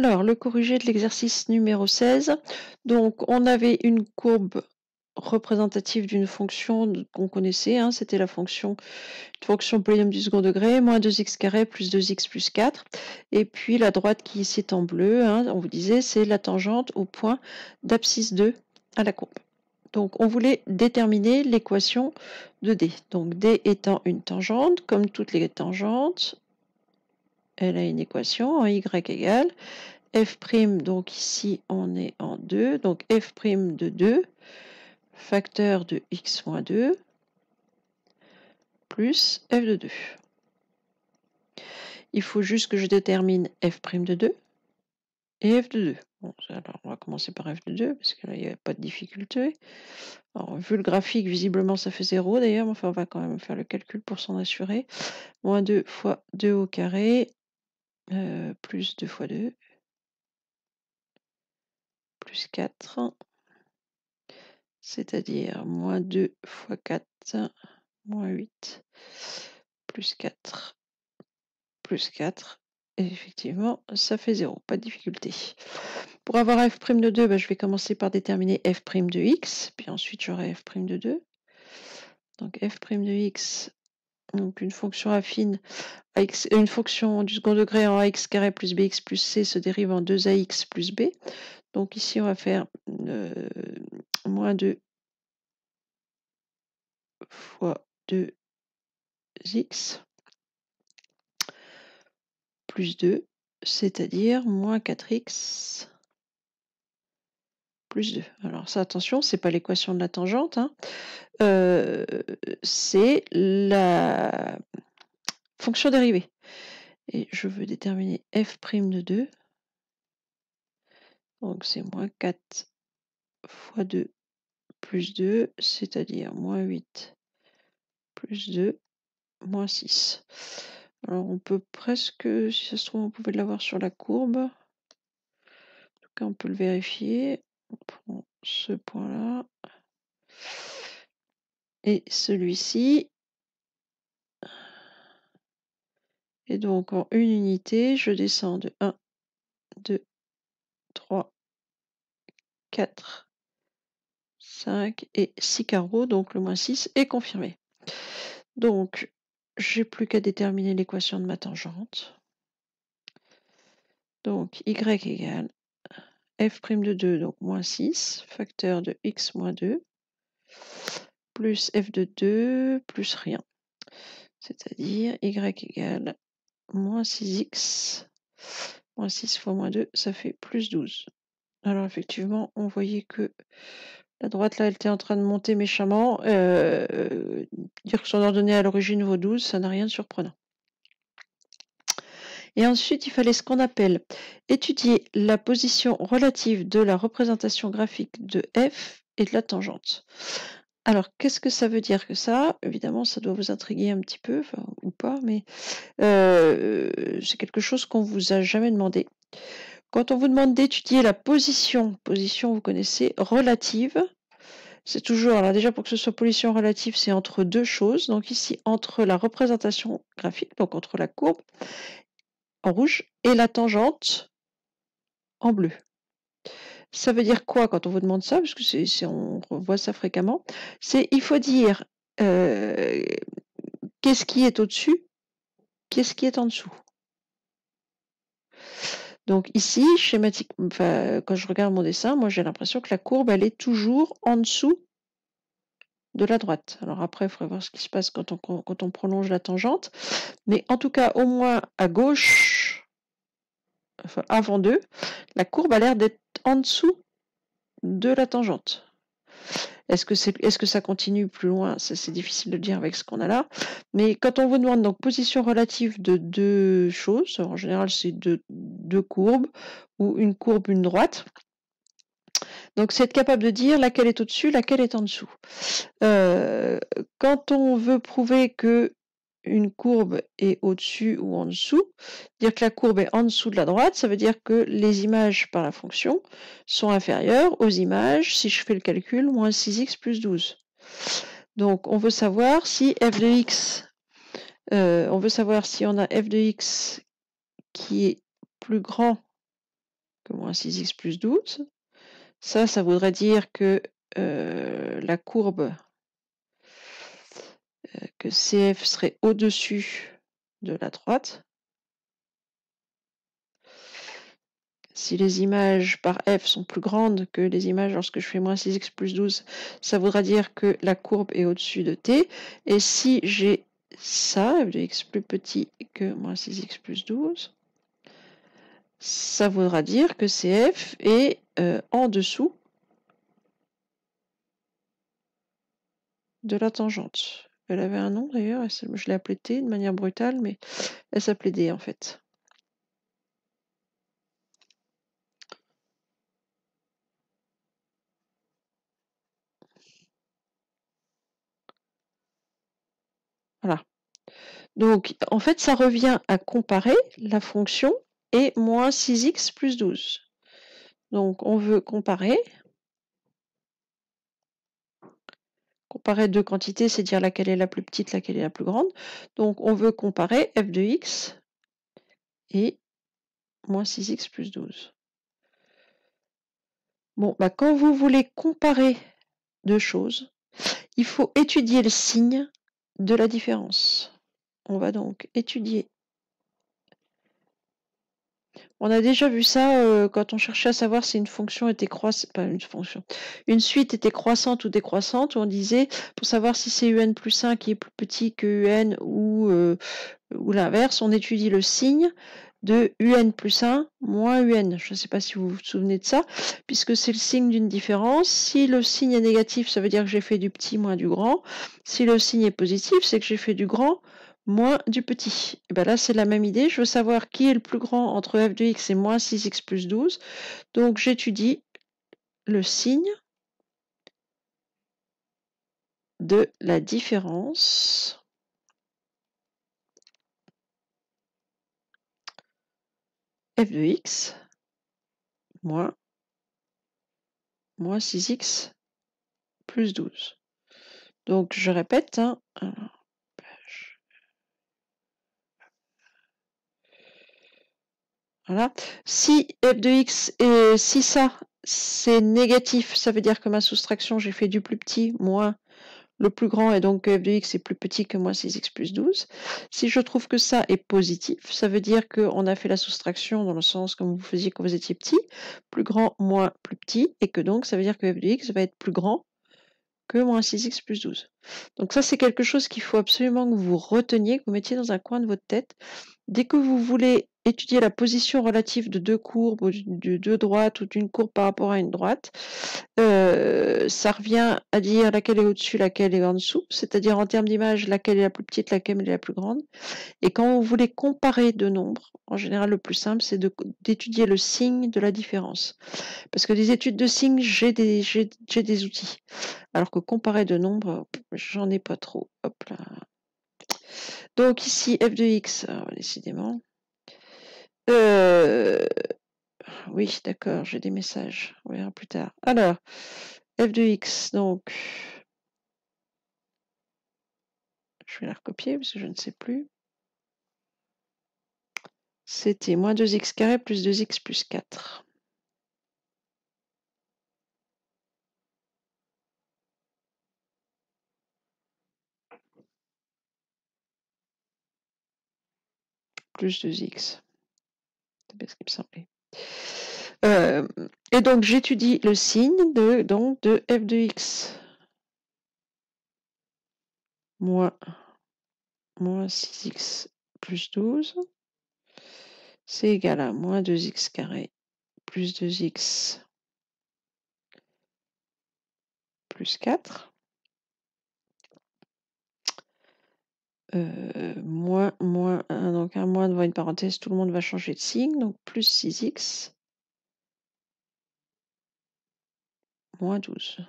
Alors, le corrigé de l'exercice numéro 16. Donc, on avait une courbe représentative d'une fonction qu'on connaissait, hein, c'était la fonction polynôme du second degré, moins 2x carré plus 2x plus 4. Et puis la droite qui ici est en bleu, hein, on vous disait, c'est la tangente au point d'abscisse 2 à la courbe. Donc, on voulait déterminer l'équation de D. Donc, D étant une tangente, comme toutes les tangentes, elle a une équation en y égale f', donc ici on est en 2, donc f' de 2, facteur de x moins 2, plus f de 2. Il faut juste que je détermine f' de 2 et f de 2. Bon, alors on va commencer par f de 2, parce que là il n'y a pas de difficulté. Alors, vu le graphique, visiblement ça fait 0 d'ailleurs, mais enfin on va quand même faire le calcul pour s'en assurer. Moins 2 fois 2 au carré, plus 2 fois 2, plus 4, c'est-à-dire moins 2 fois 4, moins 8, plus 4, plus 4, et effectivement, ça fait 0, pas de difficulté. Pour avoir f' de 2, je vais commencer par déterminer f' de x, puis ensuite j'aurai f' de 2. Donc f' de x, donc une fonction affine, une fonction du second degré en ax carré plus bx plus c se dérive en 2ax plus b. Donc ici, on va faire moins 2 fois 2x plus 2, c'est-à-dire moins 4x plus 2. Alors ça, attention, c'est pas l'équation de la tangente, hein. C'est la fonction dérivée. Et je veux déterminer f' de 2. Donc c'est moins 4 fois 2 plus 2, c'est-à-dire moins 8 plus 2, moins 6. Alors on peut presque, si ça se trouve, on pouvait l'avoir sur la courbe. En tout cas, on peut le vérifier. On prend ce point-là. Et celui-ci. Et donc en une unité, je descends de 1, 2, 3, 4, 5 et 6 carreaux, donc le moins 6 est confirmé. Donc, j'ai plus qu'à déterminer l'équation de ma tangente. Donc, y égale f' de 2, donc moins 6, facteur de x moins 2, plus f de 2, plus rien. C'est-à-dire y égale moins 6x, moins 6 fois moins 2, ça fait plus 12. Alors effectivement, on voyait que la droite là, elle était en train de monter méchamment. Dire que son ordonnée à l'origine vaut 12, ça n'a rien de surprenant. Et ensuite, il fallait ce qu'on appelle étudier la position relative de la représentation graphique de f et de la tangente. Alors, qu'est-ce que ça veut dire que ça? Évidemment, ça doit vous intriguer un petit peu, enfin, ou pas, mais c'est quelque chose qu'on vous a jamais demandé. Quand on vous demande d'étudier la position, vous connaissez, relative, c'est toujours, alors déjà pour que ce soit position relative, c'est entre deux choses. Donc ici, entre la représentation graphique, donc entre la courbe en rouge et la tangente en bleu. Ça veut dire quoi quand on vous demande ça? Parce que on voit ça fréquemment. C'est, il faut dire qu'est-ce qui est au-dessus, qu'est-ce qui est en dessous. Donc ici, schématiquement, enfin, quand je regarde mon dessin, moi j'ai l'impression que la courbe, elle est toujours en dessous de la droite. Alors après, il faudrait voir ce qui se passe quand on prolonge la tangente. Mais en tout cas, au moins à gauche, enfin avant 2, la courbe a l'air d'être en dessous de la tangente. Est-ce que ça continue plus loin? C'est difficile de le dire avec ce qu'on a là. Mais quand on vous demande donc position relative de deux choses, en général c'est deux courbes, ou une courbe, une droite. Donc c'est être capable de dire laquelle est au-dessus, laquelle est en dessous. Quand on veut prouver que une courbe est au-dessus ou en dessous, dire que la courbe est en dessous de la droite, ça veut dire que les images par la fonction sont inférieures aux images, si je fais le calcul, moins 6x plus 12. Donc on veut savoir si f de x, on veut savoir si on a f de x qui est plus grand que moins 6x plus 12. Ça voudrait dire que la courbe, que CF serait au-dessus de la droite. Si les images par F sont plus grandes que les images lorsque je fais moins 6x plus 12, ça voudra dire que la courbe est au-dessus de T. Et si j'ai ça, f de x plus petit que moins 6x plus 12, ça voudra dire que CF est en dessous de la tangente. Elle avait un nom d'ailleurs, je l'ai appelée T de manière brutale, mais elle s'appelait D en fait. Voilà. Donc, en fait, ça revient à comparer la fonction et moins 6x plus 12. Donc, on veut comparer deux quantités, c'est dire laquelle est la plus petite, laquelle est la plus grande. Donc, on veut comparer f de x et moins 6x plus 12. Bon, bah, quand vous voulez comparer deux choses, il faut étudier le signe de la différence. On va donc étudier. On a déjà vu ça quand on cherchait à savoir si une fonction était croissante, pas une fonction, une suite était croissante ou décroissante, où on disait pour savoir si c'est un plus 1 qui est plus petit que un ou l'inverse, on étudie le signe de un plus 1 moins un. Je ne sais pas si vous vous souvenez de ça, puisque c'est le signe d'une différence. Si le signe est négatif, ça veut dire que j'ai fait du petit moins du grand. Si le signe est positif, c'est que j'ai fait du grand moins du petit. Et bien là, c'est la même idée. Je veux savoir qui est le plus grand entre f de x et moins 6x plus 12. Donc, j'étudie le signe de la différence f de x moins 6x plus 12. Donc, je répète, hein, voilà. Si f de x et si ça c'est négatif, ça veut dire que ma soustraction, j'ai fait du plus petit moins le plus grand, et donc f de x est plus petit que moins 6x plus 12. Si je trouve que ça est positif, ça veut dire qu'on a fait la soustraction dans le sens comme vous faisiez quand vous étiez petit, plus grand moins plus petit, et que donc ça veut dire que f de x va être plus grand que moins 6x plus 12. Donc ça, c'est quelque chose qu'il faut absolument que vous reteniez, que vous mettiez dans un coin de votre tête. Dès que vous voulez étudier la position relative de deux courbes, ou de deux droites, ou d'une courbe par rapport à une droite, ça revient à dire laquelle est au-dessus, laquelle est en dessous, c'est-à-dire en termes d'image, laquelle est la plus petite, laquelle est la plus grande. Et quand vous voulez comparer deux nombres, en général, le plus simple, c'est d'étudier le signe de la différence. Parce que des études de signes, j'ai des outils. Alors que comparer deux nombres, j'en ai pas trop. Hop là. Donc ici, f de x, décidément. Oui, d'accord, j'ai des messages. On verra plus tard. Alors, f de x, donc, je vais la recopier parce que je ne sais plus. C'était moins 2x carré plus 2x plus 4. Plus 2x. C'est bien ce qui me semblait. Et donc, j'étudie le signe de f de x moins 6x plus 12. C'est égal à moins 2x carré plus 2x plus 4. Moins, donc un moins devant une parenthèse, tout le monde va changer de signe, donc plus 6x moins 12.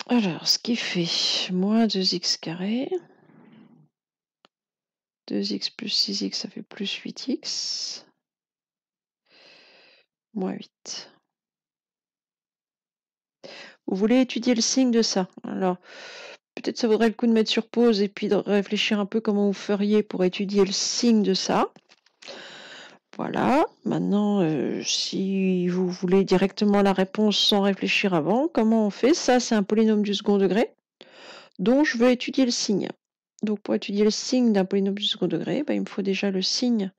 Alors, ce qui fait moins 2x carré, 2x plus 6x, ça fait plus 8x, moins 8. Vous voulez étudier le signe de ça. Alors, peut-être ça vaudrait le coup de mettre sur pause et puis de réfléchir un peu comment vous feriez pour étudier le signe de ça. Voilà, maintenant, si vous voulez directement la réponse sans réfléchir avant, comment on fait? Ça, c'est un polynôme du second degré dont je veux étudier le signe. Donc pour étudier le signe d'un polynôme du second degré, il me faut déjà le signe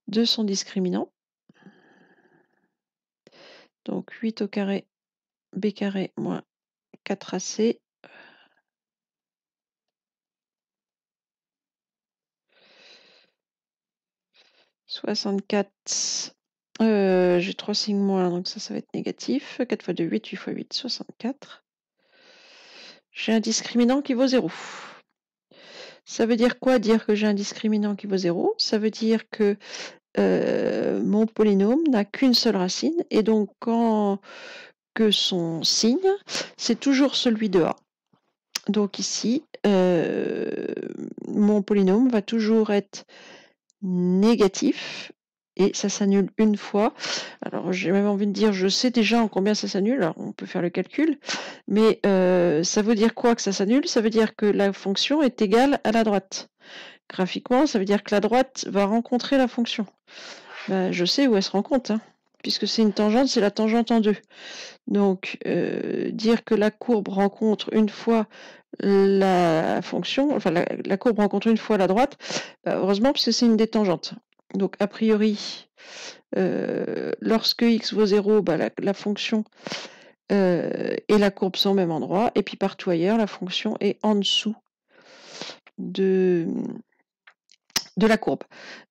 de son discriminant. Donc 8 au carré b carré moins 4ac. « 64. J'ai 3 signes moins, donc ça va être négatif. 4 fois 2, 8, 8 fois 8, 64. J'ai un discriminant qui vaut 0. Ça veut dire quoi dire que j'ai un discriminant qui vaut 0? Ça veut dire que mon polynôme n'a qu'une seule racine et donc que son signe, c'est toujours celui de A. Donc ici, mon polynôme va toujours être négatif et ça s'annule une fois. Alors j'ai même envie de dire, je sais déjà en combien ça s'annule, alors on peut faire le calcul, mais ça veut dire quoi que ça s'annule? Ça veut dire que la fonction est égale à la droite. Graphiquement, ça veut dire que la droite va rencontrer la fonction. Je sais où elle se rencontre, hein, puisque c'est une tangente, c'est la tangente en 2. Donc, dire que la courbe rencontre une fois la fonction, enfin la courbe rencontre une fois la droite, heureusement, puisque c'est une des tangentes. Donc, a priori, lorsque x vaut 0, la fonction et la courbe sont au même endroit, et puis partout ailleurs, la fonction est en dessous de la courbe.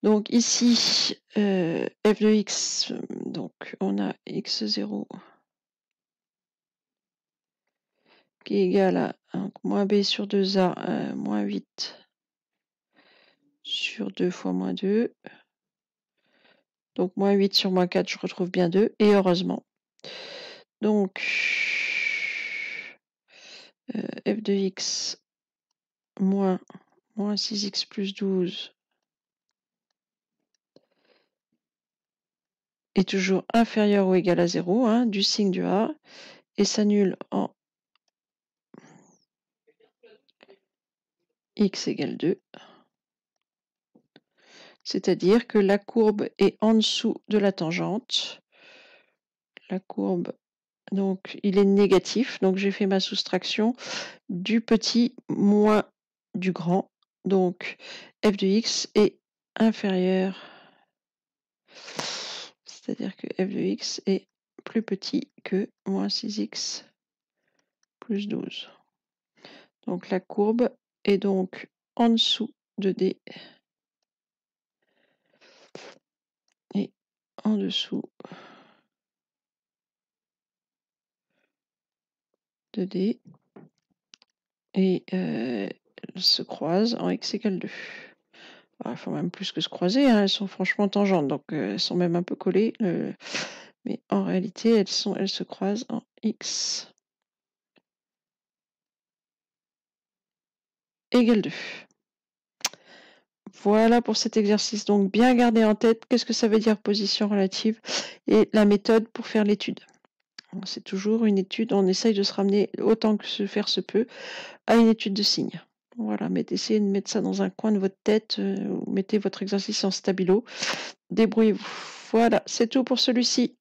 Donc ici, f de x, donc on a x0 qui est égal à moins b sur 2a moins 8 sur 2 fois moins 2. Donc moins 8 sur moins 4, je retrouve bien 2, et heureusement. Donc f de x moins 6x plus 12 est toujours inférieur ou égal à 0, hein, du signe du A, et s'annule en x égale 2. C'est-à-dire que la courbe est en dessous de la tangente. La courbe, donc il est négatif, donc j'ai fait ma soustraction du petit moins du grand. Donc f de x est inférieur, c'est-à-dire que f de x est plus petit que moins 6x plus 12. Donc la courbe est donc en dessous de d et en dessous de d, et elles se croisent en x égale 2. Il faut même plus que se croiser, hein, elles sont franchement tangentes, donc elles sont même un peu collées, mais en réalité elles se croisent en x égale 2. Voilà pour cet exercice, donc bien garder en tête qu'est-ce que ça veut dire position relative et la méthode pour faire l'étude. C'est toujours une étude, on essaye de se ramener autant que se faire se peut à une étude de signes. Voilà, mais essayez de mettre ça dans un coin de votre tête, mettez votre exercice en stabilo, débrouillez-vous. Voilà, c'est tout pour celui-ci.